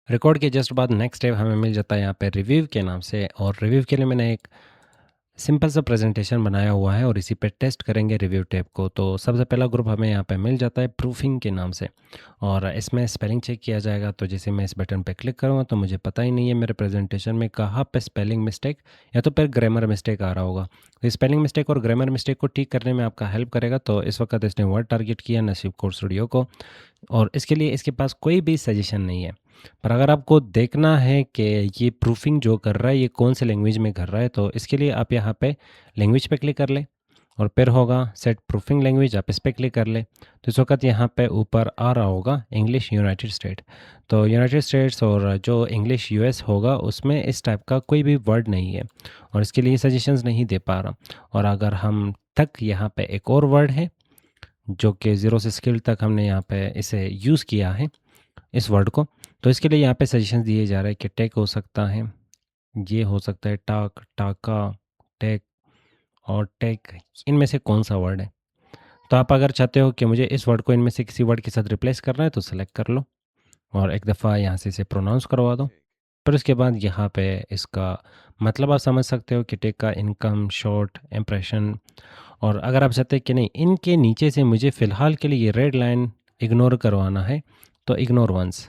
Record के just बाद next step हमें मिल जाता है यहाँ पे रिव्यू के नाम से, और रिव्यू के लिए मैंने एक सिंपल सा प्रेजेंटेशन बनाया हुआ है और इसी पे टेस्ट करेंगे रिव्यू टैब को। तो सबसे पहला ग्रुप हमें यहाँ पे मिल जाता है प्रूफिंग के नाम से, और इसमें स्पेलिंग चेक किया जाएगा। तो जैसे मैं इस बटन पे क्लिक करूँगा तो मुझे पता ही नहीं है मेरे प्रेजेंटेशन में कहाँ पे स्पेलिंग मिस्टेक या तो फिर ग्रामर मिस्टेक आ रहा होगा। तो स्पेलिंग मिस्टेक और ग्रामर मिस्टेक को ठीक करने में आपका हेल्प करेगा। तो इस वक्त इसने वर्ड टारगेट किया नसीब कोड स्टूडियो को, और इसके लिए इसके पास कोई भी सजेशन नहीं है। पर अगर आपको देखना है कि ये प्रूफिंग जो कर रहा है ये कौन से लैंग्वेज में कर रहा है, तो इसके लिए आप यहाँ पे लैंग्वेज पे क्लिक कर ले, और फिर होगा सेट प्रूफिंग लैंग्वेज, आप इस पर क्लिक कर ले। तो इस वक्त यहाँ पे ऊपर आ रहा होगा इंग्लिश यूनाइटेड स्टेट। तो यूनाइटेड स्टेट्स और जो इंग्लिश यूएस होगा उसमें इस टाइप का कोई भी वर्ड नहीं है, और इसके लिए सजेशंस नहीं दे पा रहा। और अगर हम तक यहाँ पे एक और वर्ड है जो कि ज़ीरो से स्किल तक हमने यहाँ पे इसे यूज़ किया है इस वर्ड को, तो इसके लिए यहाँ पे सजेशंस दिए जा रहे हैं कि टेक हो सकता है, ये हो सकता है टाक, टाका, टेक और टेक, इनमें से कौन सा वर्ड है। तो आप अगर चाहते हो कि मुझे इस वर्ड को इनमें से किसी वर्ड के साथ रिप्लेस करना है तो सेलेक्ट कर लो और एक दफ़ा यहाँ से इसे प्रोनाउंस करवा दो। फिर उसके बाद यहाँ पे इसका मतलब आप समझ सकते हो कि टेक का इनकम, शॉर्ट, इम्प्रेशन। और अगर आप चाहते हैं कि नहीं इनके नीचे से मुझे फ़िलहाल के लिए ये रेड लाइन इग्नोर करवाना है, तो इग्नोर वंस।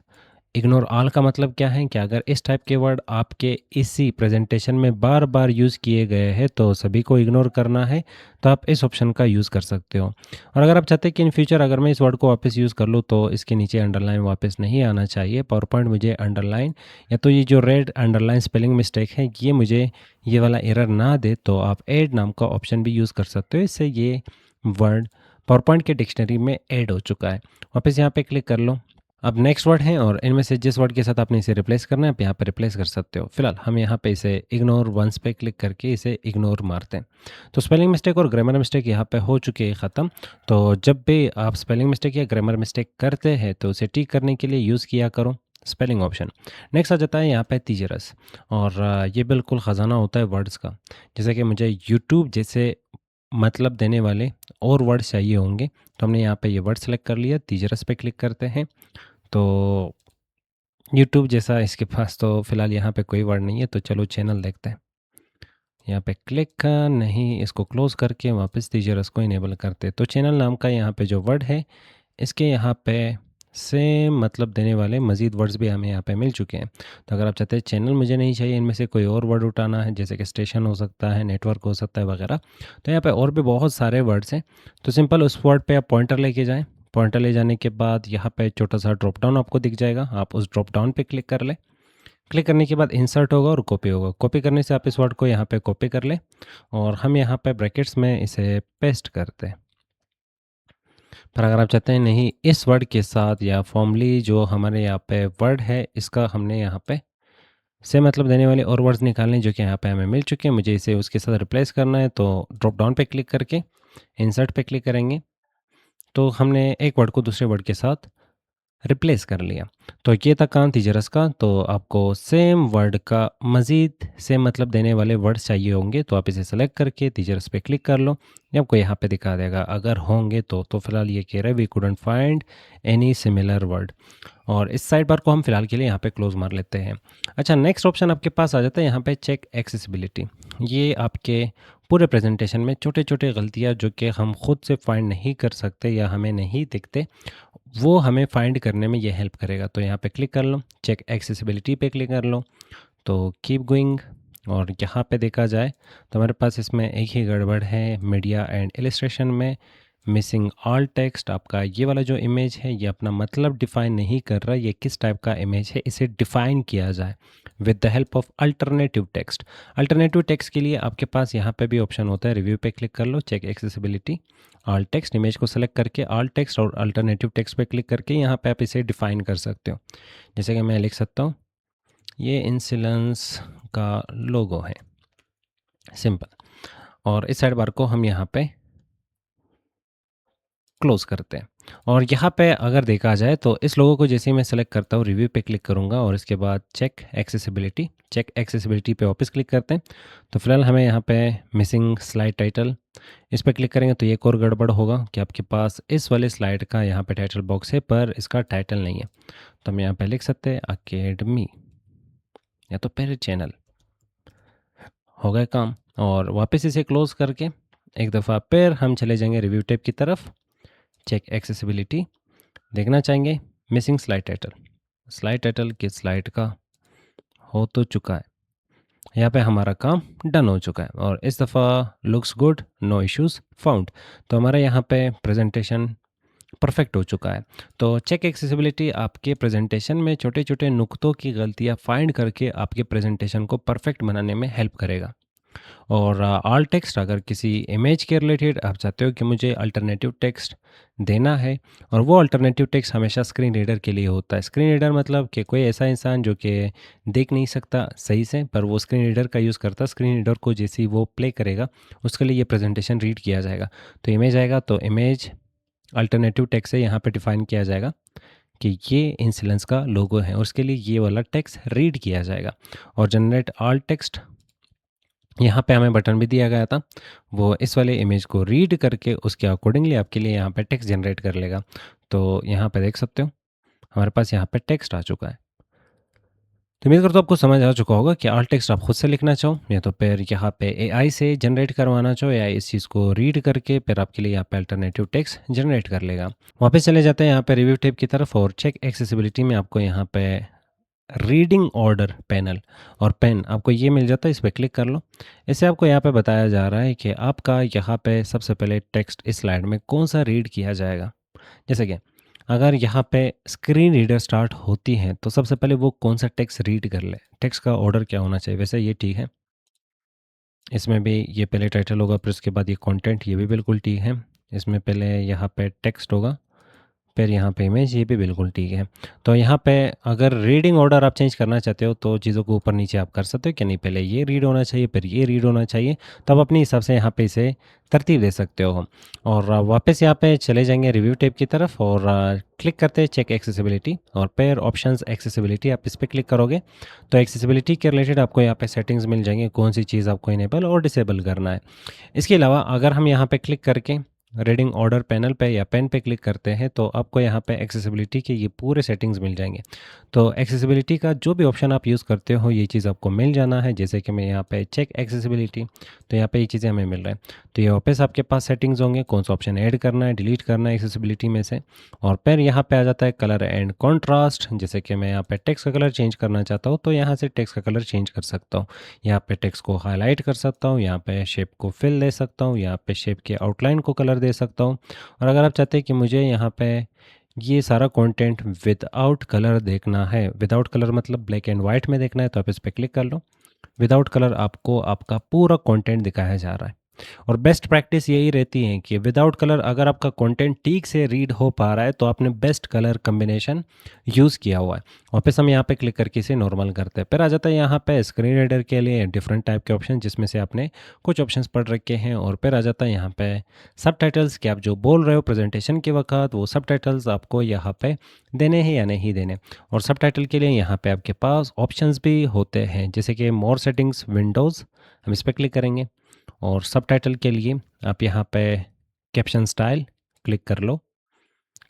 इग्नोर ऑल का मतलब क्या है कि अगर इस टाइप के वर्ड आपके इसी प्रेजेंटेशन में बार बार यूज़ किए गए हैं तो सभी को इग्नोर करना है, तो आप इस ऑप्शन का यूज़ कर सकते हो। और अगर आप चाहते हैं कि इन फ्यूचर अगर मैं इस वर्ड को वापस यूज़ कर लूँ तो इसके नीचे अंडरलाइन वापस नहीं आना चाहिए, पावर पॉइंट मुझे अंडरलाइन या तो ये जो रेड अंडरलाइन स्पेलिंग मिस्टेक है ये मुझे ये वाला एरर ना दे, तो आप ऐड नाम का ऑप्शन भी यूज़ कर सकते हो। इससे ये वर्ड पावर पॉइंट के डिक्शनरी में ऐड हो चुका है। वापस यहाँ पे क्लिक कर लो। अब नेक्स्ट वर्ड है और इनमें से जिस वर्ड के साथ आपने इसे रिप्लेस करना है आप यहाँ पर रिप्लेस कर सकते हो। फिलहाल हम यहाँ पे इसे इग्नोर वंस पे क्लिक करके इसे इग्नोर मारते हैं। तो स्पेलिंग मिस्टेक और ग्रामर मिस्टेक यहाँ पे हो चुकी है ख़त्म। तो जब भी आप स्पेलिंग मिस्टेक या ग्रामर मिस्टेक करते हैं तो उसे ठीक करने के लिए यूज़ किया करो स्पेलिंग ऑप्शन। नेक्स्ट आ जाता है यहाँ पे तीजरस, और ये बिल्कुल ख़जाना होता है वर्ड्स का। जैसे कि मुझे यूट्यूब जैसे मतलब देने वाले और वर्ड्स चाहिए होंगे, तो हमने यहाँ पे ये वर्ड सेलेक्ट कर लिया, तीजरस पे क्लिक करते हैं। तो यूट्यूब जैसा इसके पास तो फ़िलहाल यहाँ पे कोई वर्ड नहीं है, तो चलो चैनल देखते हैं। यहाँ पे क्लिक नहीं, इसको क्लोज़ करके वापस तीजरस को इनेबल करते हैं। तो चैनल नाम का यहाँ पे जो वर्ड है इसके यहाँ पे सेम मतलब देने वाले मज़ीद वर्ड्स भी हमें यहाँ पे मिल चुके हैं। तो अगर आप चाहते हैं चैनल मुझे नहीं चाहिए, इनमें से कोई और वर्ड उठाना है जैसे कि स्टेशन हो सकता है, नेटवर्क हो सकता है वगैरह, तो यहाँ पे और भी बहुत सारे वर्ड्स हैं। तो सिंपल उस वर्ड पे आप पॉइंटर लेके जाएँ। पॉइंटर ले जाने के बाद यहाँ पे छोटा सा ड्रॉप डाउन आपको दिख जाएगा, आप उस ड्रॉप डाउन पे क्लिक कर लें। क्लिक करने के बाद इंसर्ट होगा और कॉपी होगा। कॉपी करने से आप इस वर्ड को यहाँ पे कॉपी कर लें और हम यहाँ पे ब्रैकेट्स में इसे पेस्ट करते हैं। पर अगर आप चाहते हैं नहीं इस वर्ड के साथ या फॉर्मली जो हमारे यहाँ पे वर्ड है इसका हमने यहाँ पे से मतलब देने वाले और वर्ड्स निकालने जो कि यहाँ पे हमें मिल चुके हैं, मुझे इसे उसके साथ रिप्लेस करना है, तो ड्रॉप डाउन पे क्लिक करके इंसर्ट पे क्लिक करेंगे। तो हमने एक वर्ड को दूसरे वर्ड के साथ रिप्लेस कर लिया। तो ये था काम तीजरस का। तो आपको सेम वर्ड का मज़ीद सेम मतलब देने वाले वर्ड्स चाहिए होंगे तो आप इसे सेलेक्ट करके तीजरस पे क्लिक कर लो, ये आपको यहाँ पे दिखा देगा अगर होंगे तो फिलहाल ये कह रहा है we couldn't find any similar word, और इस साइड बार को हम फिलहाल के लिए यहाँ पे क्लोज मार लेते हैं। अच्छा, नेक्स्ट ऑप्शन आपके पास आ जाता है यहाँ पे चेक एक्सेसिबिलिटी। ये आपके पूरे प्रेजेंटेशन में छोटे छोटे गलतियाँ जो कि हम खुद से फाइंड नहीं कर सकते या हमें नहीं दिखते, वो हमें फाइंड करने में ये हेल्प करेगा। तो यहाँ पे क्लिक कर लो, चेक एक्सेसिबिलिटी पे क्लिक कर लो, तो कीप गोइंग। और यहाँ पे देखा जाए तो हमारे पास इसमें एक ही गड़बड़ है, मीडिया एंड इलस्ट्रेशन में मिसिंग ऑल टेक्स्ट। आपका ये वाला जो इमेज है ये अपना मतलब डिफ़ाइन नहीं कर रहा, ये किस टाइप का इमेज है इसे डिफ़ाइन किया जाए with the help of alternative text. Alternative text के लिए आपके पास यहाँ पे भी ऑप्शन होता है, रिव्यू पे क्लिक कर लो, check accessibility, alt text, image को सेलेक्ट करके ऑल टेक्स्ट और अल्टरनेटिव टेक्स्ट पे क्लिक करके यहाँ पे आप इसे डिफ़ाइन कर सकते हो। जैसे कि मैं लिख सकता हूँ ये इंसिलेंस का लोगो है, सिंपल। और इस साइड बार को हम यहाँ पे क्लोज करते हैं। और यहाँ पे अगर देखा जाए तो इस लोगो को जैसे ही मैं सेलेक्ट करता हूँ, रिव्यू पे क्लिक करूँगा और इसके बाद चेक एक्सेसिबिलिटी पे वापस क्लिक करते हैं। तो फिलहाल हमें यहाँ पे मिसिंग स्लाइड टाइटल, इस पे क्लिक करेंगे तो ये एक और गड़बड़ होगा कि आपके पास इस वाले स्लाइड का यहाँ पे टाइटल बॉक्स है पर इसका टाइटल नहीं है। तो हम यहाँ पे लिख सकते हैं अकेडमी या तो फिर चैनल। हो गया काम। और वापस इसे क्लोज करके एक दफ़ा फिर हम चले जाएंगे रिव्यू टैब की तरफ। चेक एक्सेसिबिलिटी, देखना चाहेंगे मिसिंग स्लाइड टाइटल किस स्लाइड का हो तो चुका है। यहाँ पे हमारा काम डन हो चुका है और इस दफ़ा looks good, no issues found. तो हमारा यहाँ पे प्रेजेंटेशन परफेक्ट हो चुका है। तो चेक एक्सेसिबिलिटी आपके प्रेजेंटेशन में छोटे छोटे नुक्तों की गलतियाँ फाइंड करके आपके प्रेजेंटेशन को परफेक्ट बनाने में हेल्प करेगा। और ऑल टेक्स्ट, अगर किसी इमेज के रिलेटेड आप चाहते हो कि मुझे अल्टरनेटिव टेक्स्ट देना है, और वो अल्टरनेटिव टेक्स्ट हमेशा स्क्रीन रीडर के लिए होता है। स्क्रीन रीडर मतलब कि कोई ऐसा इंसान जो कि देख नहीं सकता सही से पर वो स्क्रीन रीडर का यूज़ करता है। स्क्रीन रीडर को जैसे ही वो प्ले करेगा उसके लिए ये प्रेजेंटेशन रीड किया जाएगा। तो इमेज आएगा तो इमेज अल्टरनेटिव टेक्स्ट से यहाँ पे डिफाइन किया जाएगा कि ये इंसिलेंस का लोगो है और उसके लिए ये वाला टेक्स्ट रीड किया जाएगा। और जनरेट ऑल टेक्स्ट, यहाँ पे हमें बटन भी दिया गया था, वो इस वाले इमेज को रीड करके उसके अकॉर्डिंगली आपके लिए यहाँ पे टेक्स्ट जनरेट कर लेगा। तो यहाँ पे देख सकते हो हमारे पास यहाँ पे टेक्स्ट आ चुका है। तो उम्मीद करता हूँ आपको समझ आ चुका होगा कि ऑल टेक्स्ट आप खुद से लिखना चाहो या तो फिर यहाँ पे एआई से जनरेट करवाना चाहो, या इस चीज़ को रीड करके फिर आपके लिए यहाँ पे अल्टरनेटिव टेक्स्ट जनरेट कर लेगा। वापस चले जाते हैं यहाँ पे रिव्यू टैब की तरफ और चेक एक्सेसिबिलिटी में आपको यहाँ पे रीडिंग ऑर्डर पैनल और पेन आपको ये मिल जाता है, इस पर क्लिक कर लो। इससे आपको यहाँ पे बताया जा रहा है कि आपका यहाँ पे सबसे पहले टेक्स्ट इस स्लाइड में कौन सा रीड किया जाएगा। जैसे कि अगर यहाँ पे स्क्रीन रीडर स्टार्ट होती है तो सबसे पहले वो कौन सा टेक्स्ट रीड कर ले, टेक्स्ट का ऑर्डर क्या होना चाहिए। वैसे ये ठीक है, इसमें भी ये पहले टाइटल होगा फिर उसके बाद ये कंटेंट, ये भी बिल्कुल ठीक है। इसमें पहले यहाँ पे टेक्स्ट होगा फिर यहाँ पे इमेज, ये भी बिल्कुल ठीक है। तो यहाँ पे अगर रीडिंग ऑर्डर आप चेंज करना चाहते हो तो चीज़ों को ऊपर नीचे आप कर सकते हो कि नहीं पहले ये रीड होना चाहिए फिर ये रीड होना चाहिए। तो आप अपने हिसाब से यहाँ पे इसे तरतीब दे सकते हो। और वापस यहाँ पे चले जाएंगे रिव्यू टैब की तरफ और क्लिक करते हैं चेक एक्सेसिबिलिटी और फिर ऑप्शंस एक्सेसिबिलिटी, आप इस पर क्लिक करोगे तो एक्सेसिबिलिटी के रिलेटेड आपको यहाँ पे सेटिंग्स मिल जाएंगे, कौन सी चीज़ आपको इनेबल और डिसेबल करना है। इसके अलावा अगर हम यहाँ पे क्लिक करके रीडिंग ऑर्डर पैनल पे या पेन पे क्लिक करते हैं तो आपको यहाँ पे एक्सेसिबिलिटी के ये पूरे सेटिंग्स मिल जाएंगे। तो एक्सेसिबिलिटी का जो भी ऑप्शन आप यूज़ करते हो ये चीज़ आपको मिल जाना है। जैसे कि मैं यहाँ पे चेक एक्सेसिबिलिटी, तो यहाँ पे ये चीज़ें हमें मिल रहा है। तो ये वापस आपके पास सेटिंग्स होंगे, कौन सा ऑप्शन ऐड करना है डिलीट करना है एक्सेसिबिलिटी में से। और फिर यहाँ पे आ जाता है कलर एंड कॉन्ट्रास्ट। जैसे कि मैं यहाँ पे टेक्स्ट का कलर चेंज करना चाहता हूँ तो यहाँ से टेक्स्ट का कलर चेंज कर सकता हूँ। यहाँ पे टेक्स्ट को हाईलाइट कर सकता हूँ, यहाँ पे शेप को फिल दे सकता हूँ, यहाँ पे शेप के आउटलाइन को कलर दे सकता हूँ। और अगर आप चाहते हैं कि मुझे यहाँ पे ये सारा कंटेंट विदाउट कलर देखना है, विदाउट कलर मतलब ब्लैक एंड वाइट में देखना है, तो आप इस पर क्लिक कर लो। विदाउट कलर आपको आपका पूरा कंटेंट दिखाया जा रहा है। और बेस्ट प्रैक्टिस यही रहती है कि विदाउट कलर अगर आपका कंटेंट ठीक से रीड हो पा रहा है तो आपने बेस्ट कलर कम्बिनेशन यूज़ किया हुआ है। वापस हम यहाँ पे क्लिक करके इसे नॉर्मल करते हैं, फिर आ जाता है यहाँ पे स्क्रीन रीडर के लिए डिफरेंट टाइप के ऑप्शन जिसमें से आपने कुछ ऑप्शंस पढ़ रखे हैं। और फिर आ जाता है यहाँ पे सब टाइटल्स, कि आप जो बोल रहे हो प्रेजेंटेशन के वक्त वो सब टाइटल्स आपको यहाँ पे देने हैं या नहीं देने। और सब टाइटल के लिए यहाँ पे आपके पास ऑप्शंस भी होते हैं, जैसे कि मोर सेटिंग्स विंडोज़, हम इस पर क्लिक करेंगे। और सब टाइटल के लिए आप यहाँ पे कैप्शन स्टाइल क्लिक कर लो,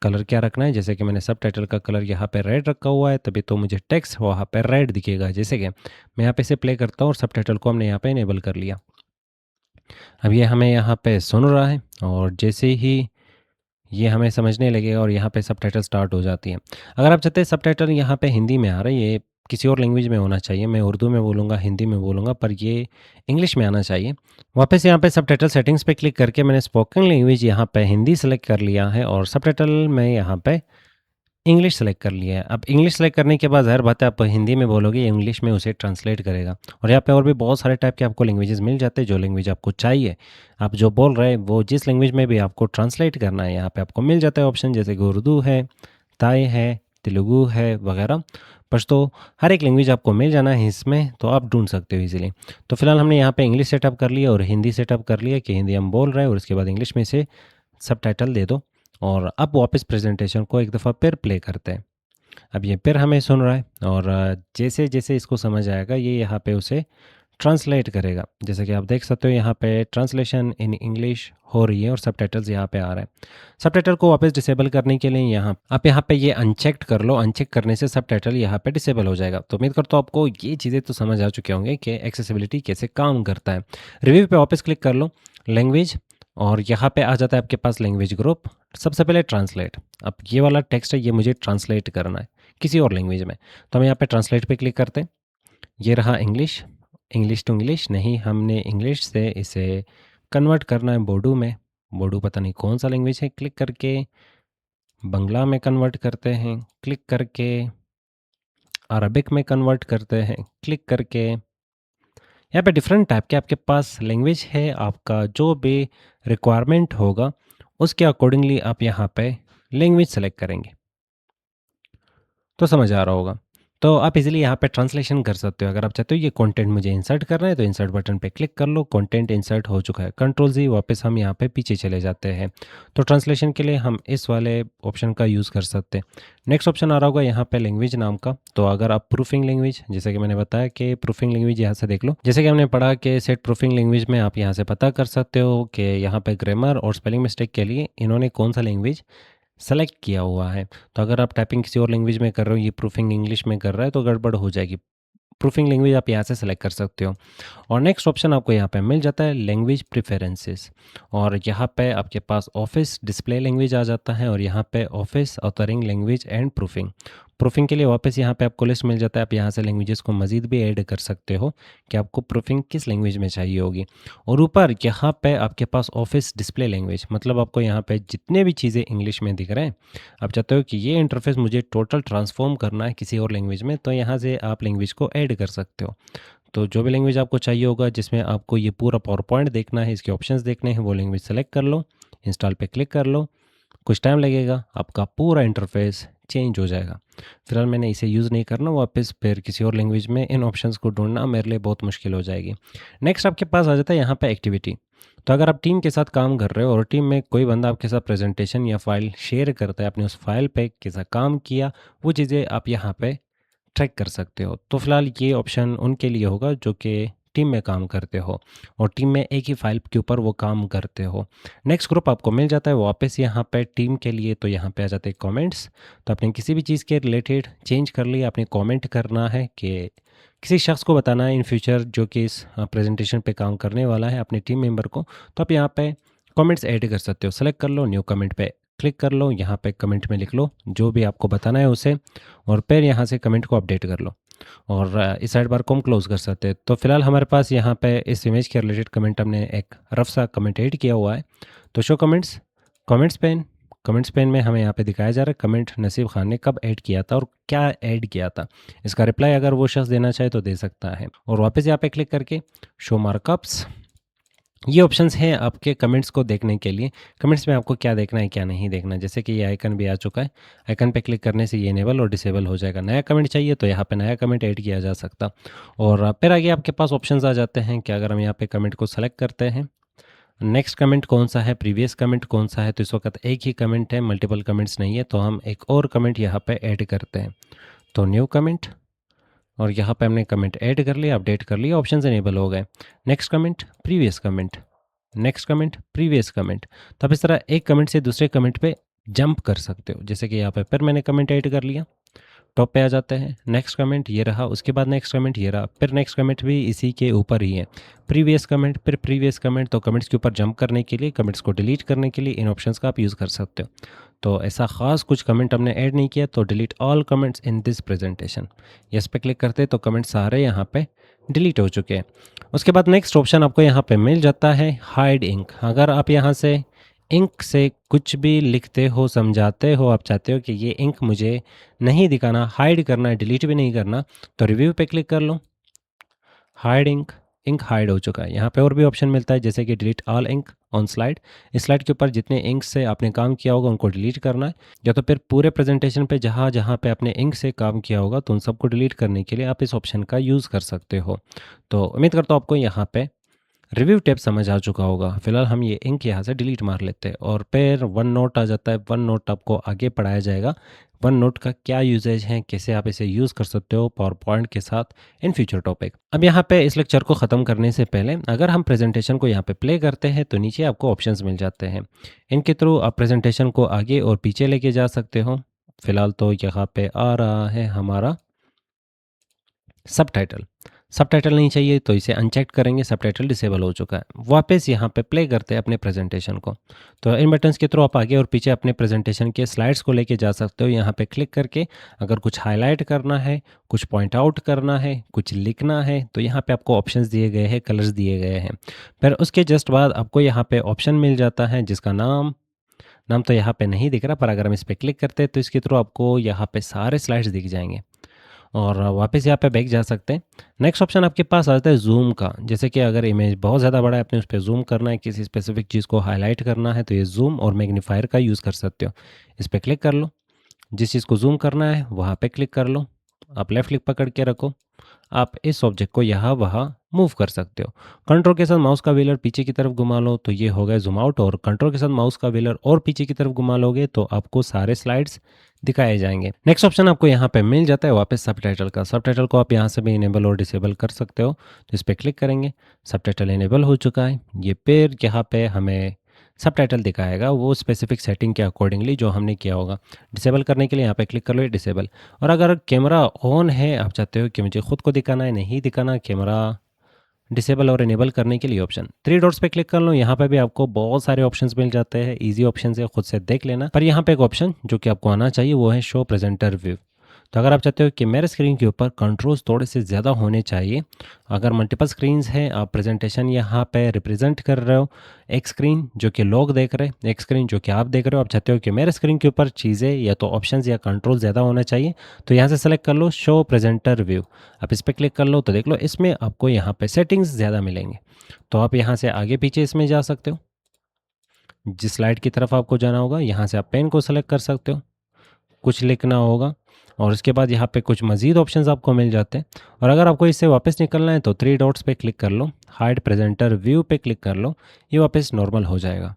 कलर क्या रखना है। जैसे कि मैंने सब टाइटल का कलर यहाँ पे रेड रखा हुआ है तभी तो मुझे टेक्स्ट वहाँ पे रेड दिखेगा। जैसे कि मैं यहाँ पे इसे प्ले करता हूँ और सब टाइटल को हमने यहाँ पे इनेबल कर लिया। अब ये हमें यहाँ पे सुन रहा है और जैसे ही ये हमें समझने लगेगा और यहाँ पे सब टाइटल स्टार्ट हो जाती है। अगर आप चाहते हैं सब टाइटल यहाँ पे हिंदी में आ रहा है, ये किसी और लैंग्वेज में होना चाहिए, मैं उर्दू में बोलूँगा हिंदी में बोलूँगा पर ये इंग्लिश में आना चाहिए। वापस यहाँ पे सब टाइटल सेटिंग्स पे क्लिक करके मैंने स्पोकन लैंग्वेज यहाँ पे हिंदी सेलेक्ट कर लिया है और सब टाइटल में यहाँ पे इंग्लिश सेलेक्ट कर लिया है। अब इंग्लिश सेलेक्ट करने के बाद ज़ाहिर बात है आप हिंदी में बोलोगे, इंग्लिश में उसे ट्रांसलेट करेगा। और यहाँ पे और भी बहुत सारे टाइप के आपको लैंग्वेजेस मिल जाते हैं, जो लैंग्वेज आपको चाहिए, आप जो बोल रहे हैं वो जिस लैंग्वेज में भी आपको ट्रांसलेट करना है यहाँ पे आपको मिल जाता है ऑप्शन। जैसे कि उर्दू है, ताई है, तेलुगु है वगैरह, पश्तो, हर एक लैंग्वेज आपको मिल जाना है इसमें, तो आप ढूंढ सकते हो इजीली। तो फिलहाल हमने यहाँ पे इंग्लिश सेटअप कर लिया और हिंदी सेटअप कर लिया कि हिंदी हम बोल रहे हैं और उसके बाद इंग्लिश में से सब टाइटल दे दो। और अब वापस प्रेजेंटेशन को एक दफ़ा फिर प्ले करते हैं। अब ये फिर हमें सुन रहा है और जैसे-जैसे इसको समझ आएगा ये यहाँ पे उसे ट्रांसलेट करेगा। जैसे कि आप देख सकते हो यहाँ पे ट्रांसलेशन इन इंग्लिश हो रही है और सबटाइटल्स यहाँ पे आ रहे हैं। सबटाइटल को वापस डिसेबल करने के लिए यहाँ आप यहाँ पे ये अनचेक्ड कर लो। अनचेक करने से सबटाइटल यहाँ पे डिसेबल हो जाएगा। तो उम्मीद करता हूँ आपको ये चीज़ें तो समझ आ चुके होंगे कि एक्सेसिबिलिटी कैसे काम करता है। रिव्यू पे वापस क्लिक कर लो, लैंग्वेज, और यहाँ पे आ जाता है आपके पास लैंग्वेज ग्रुप। सबसे पहले ट्रांसलेट। अब ये वाला टेक्स्ट है, ये मुझे ट्रांसलेट करना है किसी और लैंग्वेज में। तो हम यहाँ पे ट्रांसलेट पे क्लिक करते हैं। ये रहा इंग्लिश, इंग्लिश टू इंग्लिश नहीं, हमने इंग्लिश से इसे कन्वर्ट करना है बोडो में। बोडो पता नहीं कौन सा लैंग्वेज है। क्लिक करके बंगला में कन्वर्ट करते हैं, क्लिक करके अरबिक में कन्वर्ट करते हैं, क्लिक करके यहाँ पे डिफरेंट टाइप के आपके पास लैंग्वेज है। आपका जो भी रिक्वायरमेंट होगा उसके अकॉर्डिंगली आप यहाँ पे लैंग्वेज सेलेक्ट करेंगे। तो समझ आ रहा होगा। तो आप इज़िली यहाँ पे ट्रांसलेशन कर सकते हो। अगर आप चाहते हो ये कंटेंट मुझे इंसर्ट करना है तो इंसर्ट बटन पे क्लिक कर लो, कंटेंट इंसर्ट हो चुका है। कंट्रोल जी, वापस हम यहाँ पे पीछे चले जाते हैं। तो ट्रांसलेशन के लिए हम इस वाले ऑप्शन का यूज़ कर सकते हैं। नेक्स्ट ऑप्शन आ रहा होगा यहाँ पे लैंग्वेज नाम का। तो अगर आप प्रूफिंग लैंग्वेज, जैसे कि मैंने बताया कि प्रूफिंग लैंग्वेज यहाँ से देख लो। जैसे कि हमने पढ़ा कि सेट प्रूफिंग लैंग्वेज में आप यहाँ से पता कर सकते हो कि यहाँ पे ग्रामर और स्पेलिंग मिस्टेक के लिए इन्होंने कौन सा लैंग्वेज सेलेक्ट किया हुआ है। तो अगर आप टाइपिंग किसी और लैंग्वेज में कर रहे हो, ये प्रूफिंग इंग्लिश में कर रहा है तो गड़बड़ हो जाएगी। प्रूफिंग लैंग्वेज आप यहाँ से सेलेक्ट कर सकते हो। और नेक्स्ट ऑप्शन आपको यहाँ पे मिल जाता है लैंग्वेज प्रेफरेंसेस। और यहाँ पे आपके पास ऑफिस डिस्प्ले लैंग्वेज आ जाता है और यहाँ पे office authoring language and proofing. Proofing के लिए वापस यहाँ पे आपको लिस्ट मिल जाता है। आप यहाँ से लैंग्वेजेस को मज़ीद भी ऐड कर सकते हो कि आपको प्रूफिंग किस लैंग्वेज में चाहिए होगी। और ऊपर यहाँ पे आपके पास ऑफिस डिस्प्ले लैंग्वेज, मतलब आपको यहाँ पे जितने भी चीज़ें इंग्लिश में दिख रहे हैं, आप चाहते हो कि ये इंटरफेस मुझे टोटल ट्रांसफॉर्म करना है किसी और लैंग्वेज में, तो यहाँ से आप लैंग्वेज को ऐड कर सकते हो। तो जो भी लैंग्वेज आपको चाहिए होगा जिसमें आपको ये पूरा पावर पॉइंट देखना है, इसके ऑप्शंस देखने हैं, वो लैंग्वेज सेलेक्ट कर लो, इंस्टॉल पे क्लिक कर लो। कुछ टाइम लगेगा, आपका पूरा इंटरफेस चेंज हो जाएगा। फिलहाल मैंने इसे यूज़ नहीं करना, वापस फिर किसी और लैंग्वेज में इन ऑप्शंस को ढूंढना मेरे लिए बहुत मुश्किल हो जाएगी। नेक्स्ट आपके पास आ जाता है यहाँ पे एक्टिविटी। तो अगर आप टीम के साथ काम कर रहे हो और टीम में कोई बंदा आपके साथ प्रेजेंटेशन या फाइल शेयर करता है, आपने उस फाइल पे कैसा काम किया वो चीज़ें आप यहाँ पे ट्रैक कर सकते हो। तो फिलहाल ये ऑप्शन उनके लिए होगा जो कि टीम में काम करते हो और टीम में एक ही फाइल के ऊपर वो काम करते हो। नेक्स्ट ग्रुप आपको मिल जाता है वापस यहाँ पे टीम के लिए। तो यहाँ पे आ जाते हैं कमेंट्स। तो आपने किसी भी चीज़ के रिलेटेड चेंज कर लिया, आपने कमेंट करना है कि किसी शख्स को बताना है इन फ्यूचर जो कि इस प्रेजेंटेशन पे काम करने वाला है अपने टीम मेंबर को, तो आप यहाँ पे कमेंट्स ऐड कर सकते हो। सेलेक्ट कर लो, न्यू कमेंट पे क्लिक कर लो, यहाँ पे कमेंट में लिख लो जो भी आपको बताना है उसे, और फिर यहाँ से कमेंट को अपडेट कर लो और इस साइड बार को हम क्लोज कर सकते हैं। तो फिलहाल हमारे पास यहाँ पे इस इमेज के रिलेटेड कमेंट हमने एक रफ सा कमेंट ऐड किया हुआ है। तो शो कमेंट्स, कमेंट्स पेन में हमें यहाँ पे दिखाया जा रहा है कमेंट नसीब खान ने कब ऐड किया था और क्या ऐड किया था। इसका रिप्लाई अगर वो शख्स देना चाहे तो दे सकता है। और वापस यहाँ पे क्लिक करके शो मार्कअप्स, ये ऑप्शंस हैं आपके कमेंट्स को देखने के लिए। कमेंट्स में आपको क्या देखना है क्या नहीं देखना है। जैसे कि ये आइकन भी आ चुका है, आइकन पे क्लिक करने से ये इनेबल और डिसेबल हो जाएगा। नया कमेंट चाहिए तो यहाँ पे नया कमेंट ऐड किया जा सकता। और फिर आगे आपके पास ऑप्शंस आ जाते हैं कि अगर हम यहाँ पे कमेंट को सेलेक्ट करते हैं, नेक्स्ट कमेंट कौन सा है, प्रीवियस कमेंट कौन सा है, तो इस वक्त एक ही कमेंट है, मल्टीपल कमेंट्स नहीं है, तो हम एक और कमेंट यहाँ पे ऐड करते हैं। तो न्यू कमेंट, और यहाँ पे हमने कमेंट ऐड कर लिया, अपडेट कर लिया, ऑप्शंस इनेबल हो गए। Next comment, previous comment, next comment, previous comment. तो आप इस तरह एक कमेंट से दूसरे कमेंट पे जंप कर सकते हो। जैसे कि यहाँ पे फिर मैंने कमेंट ऐड कर लिया, टॉप पे आ जाते हैं, नेक्स्ट कमेंट ये रहा, उसके बाद नेक्स्ट कमेंट ये रहा, फिर नेक्स्ट कमेंट भी इसी के ऊपर ही है, प्रीवियस कमेंट, फिर प्रीवियस कमेंट। तो कमेंट्स के ऊपर जंप करने के लिए, कमेंट्स को डिलीट करने के लिए इन ऑप्शंस का आप यूज़ कर सकते हो। तो ऐसा ख़ास कुछ कमेंट हमने ऐड नहीं किया, तो delete all comments in this presentation, yes पे क्लिक करते तो कमेंट सारे यहाँ पे डिलीट हो चुके हैं। उसके बाद नेक्स्ट ऑप्शन आपको यहाँ पे मिल जाता है हाइड इंक। अगर आप यहाँ से इंक से कुछ भी लिखते हो, समझाते हो, आप चाहते हो कि ये इंक मुझे नहीं दिखाना, हाइड करना है, डिलीट भी नहीं करना, तो रिव्यू पे क्लिक कर लो, हाइड इंक, इंक हाइड हो चुका है। यहाँ पे और भी ऑप्शन मिलता है जैसे कि delete all ink on slide. इस स्लाइड के ऊपर जितने इंक से आपने काम किया होगा उनको डिलीट करना है, या तो फिर पूरे प्रेजेंटेशन पे जहाँ जहाँ पे आपने इंक से काम किया होगा तो उन सबको डिलीट करने के लिए आप इस ऑप्शन का यूज़ कर सकते हो। तो उम्मीद करता हूँ आपको यहाँ पे रिव्यू टैब समझ आ चुका होगा। फिलहाल हम ये इंक यहाँ से डिलीट मार लेते हैं और फिर वन नोट आ जाता है। वन नोट आपको आगे पढ़ाया जाएगा। वन नोट का क्या यूजेज है, कैसे आप इसे यूज़ कर सकते हो पावर पॉइंट के साथ इन फ्यूचर टॉपिक। अब यहाँ पे इस लेक्चर को ख़त्म करने से पहले अगर हम प्रेजेंटेशन को यहाँ पे प्ले करते हैं तो नीचे आपको ऑप्शंस मिल जाते हैं। इनके थ्रू आप प्रेजेंटेशन को आगे और पीछे लेके जा सकते हो। फिलहाल तो यहाँ पे आ रहा है हमारा सबटाइटल। सबटाइटल नहीं चाहिए तो इसे अनचेक करेंगे, सबटाइटल डिसेबल हो चुका है। वापस यहाँ पे प्ले करते हैं अपने प्रेजेंटेशन को। तो इन बटन्स के थ्रू आप आगे और पीछे अपने प्रेजेंटेशन के स्लाइड्स को लेके जा सकते हो। यहाँ पे क्लिक करके अगर कुछ हाईलाइट करना है, कुछ पॉइंट आउट करना है, कुछ लिखना है तो यहाँ पे आपको ऑप्शंस दिए गए हैं, कलर्स दिए गए हैं। फिर उसके जस्ट बाद आपको यहाँ पे ऑप्शन मिल जाता है जिसका नाम तो यहाँ पे नहीं दिख रहा, पर अगर हम इस पर क्लिक करते हैं तो इसके थ्रू आपको यहाँ पे सारे स्लाइड्स दिख जाएंगे और वापस यहाँ पे बैक जा सकते हैं। नेक्स्ट ऑप्शन आपके पास आता है जूम का। जैसे कि अगर इमेज बहुत ज़्यादा बड़ा है, आपने उस पर जूम करना है, किसी स्पेसिफिक चीज़ को हाईलाइट करना है तो ये जूम और मैग्नीफायर का यूज़ कर सकते हो। इस पर क्लिक कर लो, जिस चीज़ को जूम करना है वहाँ पे क्लिक कर लो, आप लेफ़्ट क्लिक पकड़ के रखो, आप इस ऑब्जेक्ट को यहाँ वहाँ मूव कर सकते हो। कंट्रोल के साथ माउस का व्हीलर पीछे की तरफ घुमा लो तो ये हो गया जूम आउट, और कंट्रोल के साथ माउस का व्हीलर और पीछे की तरफ घुमा लोगे तो आपको सारे स्लाइड्स दिखाए जाएंगे। नेक्स्ट ऑप्शन आपको यहाँ पे मिल जाता है वापस सबटाइटल का। सबटाइटल को आप यहाँ से भी इनेबल और डिसेबल कर सकते हो। तो इस पर क्लिक करेंगे, सबटाइटल इनेबल हो चुका है। ये फिर यहाँ पे हमें सबटाइटल दिखाएगा वो स्पेसिफिक सेटिंग के अकॉर्डिंगली जो हमने किया होगा। डिसेबल करने के लिए यहाँ पे क्लिक कर लो, ये डिसेबल। और अगर कैमरा ऑन है, आप चाहते हो कि मुझे खुद को दिखाना है, नहीं दिखाना, कैमरा डिसेबल और इनेबल करने के लिए ऑप्शन थ्री डॉट्स पे क्लिक कर लो। यहाँ पे भी आपको बहुत सारे ऑप्शंस मिल जाते हैं, इजी ऑप्शन है, खुद से देख लेना। पर यहाँ पे एक ऑप्शन जो कि आपको आना चाहिए वो है शो प्रेजेंटर व्यू। तो अगर आप चाहते हो कि मेरे स्क्रीन के ऊपर कंट्रोल्स थोड़े से ज़्यादा होने चाहिए, अगर मल्टीपल स्क्रीन्स हैं, आप प्रेजेंटेशन यहाँ पे रिप्रेजेंट कर रहे हो, एक स्क्रीन जो कि लोग देख रहे हैं, एक स्क्रीन जो कि आप देख रहे हो, आप चाहते हो कि मेरे स्क्रीन के ऊपर चीज़ें या तो ऑप्शंस या कंट्रोल ज़्यादा होना चाहिए, तो यहाँ से सेलेक्ट कर लो शो प्रेजेंटर व्यू। आप इस पर क्लिक कर लो तो देख लो इसमें आपको यहाँ पे सेटिंग्स ज़्यादा मिलेंगे। तो आप यहाँ से आगे पीछे इसमें जा सकते हो। जिस स्लाइड की तरफ आपको जाना होगा यहाँ से आप पेन को सेलेक्ट कर सकते हो, कुछ लिखना होगा और उसके बाद यहाँ पे कुछ मज़ीद ऑप्शंस आपको मिल जाते हैं। और अगर आपको इससे वापस निकलना है तो थ्री डॉट्स पे क्लिक कर लो, हाइड प्रेजेंटर व्यू पे क्लिक कर लो, ये वापस नॉर्मल हो जाएगा।